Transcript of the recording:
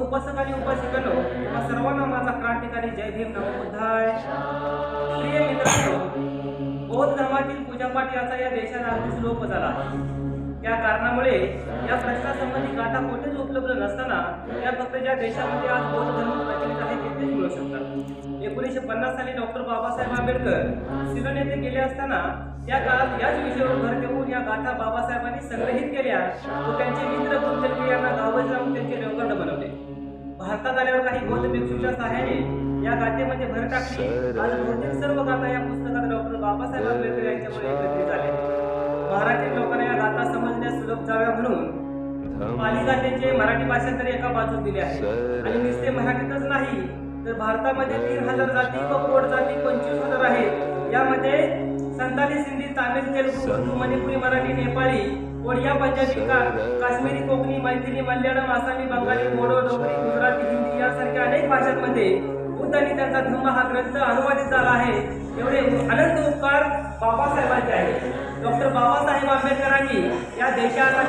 उपासक आणि उपासिकांनो, तुम्हा सर्वांना माझा क्रांतिकारी जय भीम नमो बुद्धाय. प्रिय मित्रांनो, बौद्ध धर्मातील पूजापाठ याचा या देशात अगदीच लोप झाला आहे. त्या कारणामुळे या प्रश्नासंबंधी गाथा कोठेच उपलब्ध नसताना या फक्त ज्या देशामध्ये आज बौद्ध धर्म प्रचलित आहे तिथेच मिळू शकतात. 1950 साली डॉक्टर बाबासाहेब आंबेडकर सिलोन येथे गेले असताना त्या काळात याच विषयावर भर देऊन या गाथा बाबासाहेबांनी संग्रहित केल्या व त्यांचे मित्र बुद्धलके यांना गावात जाऊन त्यांचे रेवगंड बनवले. भारतात आल्यावर काही बौद्ध भिक्षूच्या सहाय्याने या गाथेमध्ये भर टाकली. आज बहुतेक सर्व गाथा या पुस्तकात डॉक्टर बाबासाहेब आंबेडकर यांच्यामुळे एकत्रित झाले. मराठी लोकांना या गाथा समजण्यास सुलभ जाव्या म्हणून पाली गाथेचे मराठी भाषांतर एका बाजूस दिले आहे. आणि नुसते मराठीतच नाही तर भारतामध्ये 3000 जाती व पोट जाती 25,000 आहेत. यामध्ये संताली, सिंधी, तामिळ, तेलुगू, उर्दू, मणिपुरी, मराठी, नेपाळी, ओडिया, पंजाबी, काश्मीरी, कोकणी, मैथिली, मल्याळम, आसामी, बंगाली, बोडो, डोगरी, गुजराती, हिंदी यासारख्या अनेक भाषांमध्ये बुद्धांनी त्यांचा धम्म हा ग्रंथ अनुवादित झाला आहे. एवढे अनंत उपकार बाबासाहेबांचे आहेत. डॉक्टर बाबासाहेब आंबेडकरांनी या देशाला